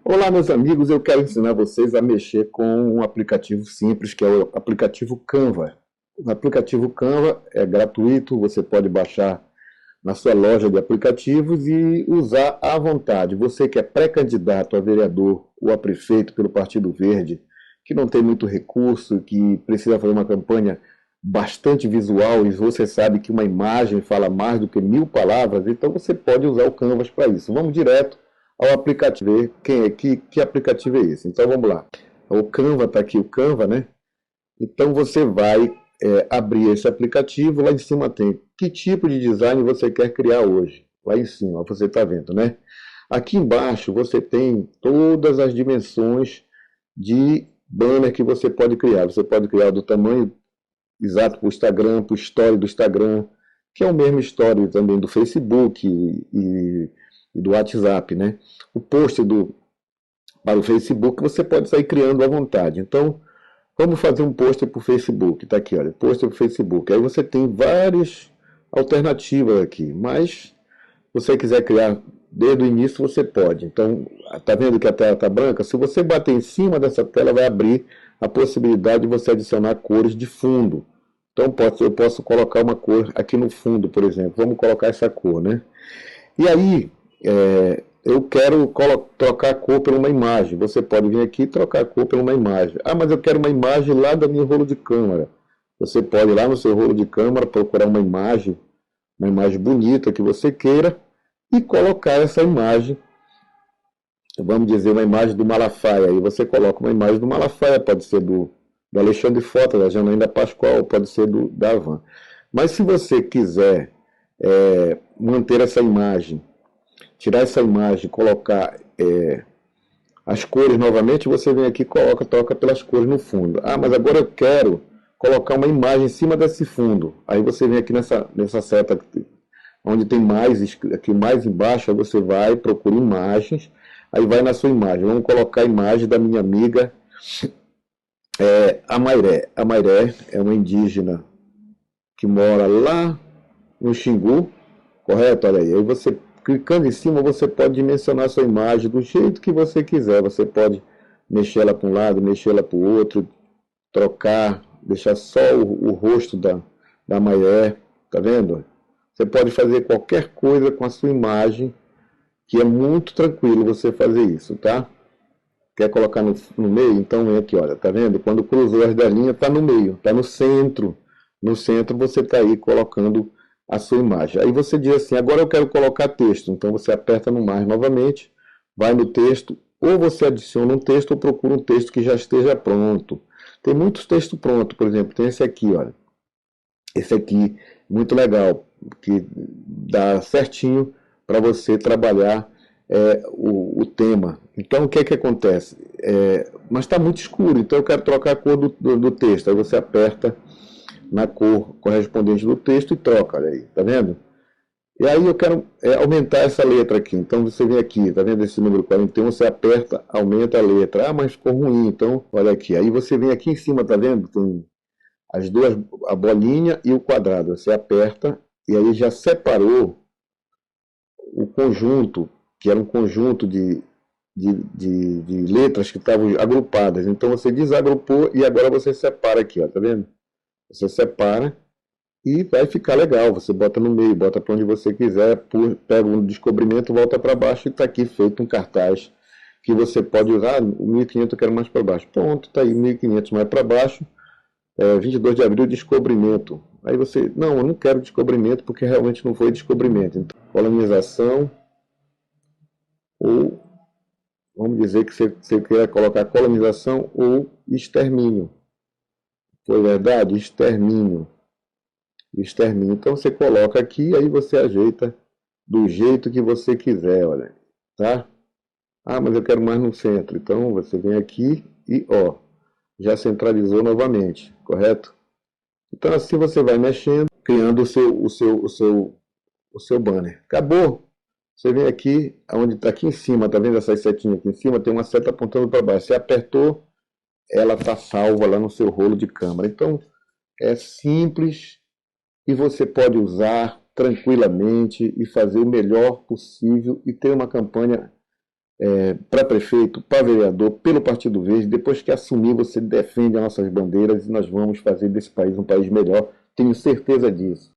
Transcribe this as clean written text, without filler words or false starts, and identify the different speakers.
Speaker 1: Olá, meus amigos, eu quero ensinar vocês a mexer com um aplicativo simples, que é o aplicativo Canva. O aplicativo Canva é gratuito, você pode baixar na sua loja de aplicativos e usar à vontade. Você que é pré-candidato a vereador ou a prefeito pelo Partido Verde, que não tem muito recurso, que precisa fazer uma campanha bastante visual e você sabe que uma imagem fala mais do que 1000 palavras, então você pode usar o Canvas para isso. Vamos direto ao aplicativo, ver que aplicativo é esse. Então vamos lá. O Canva está aqui, o Canva, né? Então você vai abrir esse aplicativo, lá em cima tem que tipo de design você quer criar hoje. Lá em cima, você está vendo, né? Aqui embaixo você tem todas as dimensões de banner que você pode criar. Você pode criar do tamanho exato para o Instagram, para o story do Instagram, que é o mesmo story também do Facebook e do WhatsApp, né? O post para o Facebook você pode sair criando à vontade. Então, vamos fazer um post para o Facebook. Está aqui, olha, post para o Facebook. Aí você tem várias alternativas aqui, mas se você quiser criar desde o início, você pode. Então, está vendo que a tela está branca? Se você bater em cima dessa tela, vai abrir a possibilidade de você adicionar cores de fundo. Então, eu posso colocar uma cor aqui no fundo, por exemplo. Vamos colocar essa cor, né? E aí, eu quero trocar a cor por uma imagem. Você pode vir aqui e trocar a cor por uma imagem. Ah, mas eu quero uma imagem lá do meu rolo de câmera. Você pode ir lá no seu rolo de câmera, procurar uma imagem bonita que você queira e colocar essa imagem, vamos dizer, uma imagem do Malafaia. Aí você coloca uma imagem do Malafaia, pode ser do Alexandre Frota, da Janaína Pascoal, pode ser da Havan. Mas se você quiser manter essa imagem, tirar essa imagem, colocar as cores novamente, você vem aqui e toca pelas cores no fundo. Ah, mas agora eu quero colocar uma imagem em cima desse fundo. Aí você vem aqui nessa seta onde tem mais, aqui mais embaixo, aí você vai, procura imagens, aí vai na sua imagem. Vamos colocar a imagem da minha amiga Amairé. Amairé é uma indígena que mora lá no Xingu, correto? Olha aí. Aí você, clicando em cima, você pode dimensionar a sua imagem do jeito que você quiser. Você pode mexer ela para um lado, mexer ela para o outro, trocar, deixar só o rosto da Amairé, tá vendo? Você pode fazer qualquer coisa com a sua imagem, que é muito tranquilo você fazer isso, tá? Quer colocar no meio? Então vem aqui, olha, tá vendo? Quando cruzou as da linha, tá no meio, tá no centro. No centro você tá aí colocando a sua imagem. Aí você diz assim, agora eu quero colocar texto. Então você aperta no mais novamente, vai no texto, ou você adiciona um texto ou procura um texto que já esteja pronto. Tem muitos textos prontos, por exemplo, tem esse aqui, olha. Esse aqui, muito legal, que dá certinho para você trabalhar o tema. Então, o que é que acontece? Mas está muito escuro, então eu quero trocar a cor do texto. Aí você aperta na cor correspondente do texto e troca, olha aí, tá vendo? E aí eu quero aumentar essa letra aqui. Então você vem aqui, tá vendo esse número 41? Você aperta, aumenta a letra. Ah, mas ficou ruim, então olha aqui. Aí você vem aqui em cima, tá vendo? Tem as duas, a bolinha e o quadrado. Você aperta e aí já separou o conjunto, que era um conjunto de letras que estavam agrupadas. Então você desagrupou e agora você separa aqui, ó, tá vendo? Você separa e vai ficar legal. Você bota no meio, bota para onde você quiser, pega um descobrimento, volta para baixo e está aqui feito um cartaz que você pode usar. O 1500 eu quero mais para baixo. Pronto, está aí 1500 mais para baixo. 22 de abril, descobrimento. Aí você, não, eu não quero descobrimento porque realmente não foi descobrimento. Então, colonização, ou vamos dizer que você quer colocar colonização ou extermínio. Foi verdade? Extermínio. Extermínio. Então você coloca aqui, aí você ajeita do jeito que você quiser, olha, tá? Ah, mas eu quero mais no centro. Então você vem aqui e, ó, já centralizou novamente, correto? Então assim você vai mexendo, criando o seu banner. Acabou. Você vem aqui, onde está aqui em cima, tá vendo essas setinhas aqui em cima? Tem uma seta apontando para baixo. Você apertou, ela está salva lá no seu rolo de câmera. Então é simples e você pode usar tranquilamente e fazer o melhor possível e ter uma campanha para prefeito, para vereador, pelo Partido Verde. Depois que assumir, você defende as nossas bandeiras e nós vamos fazer desse país um país melhor. Tenho certeza disso.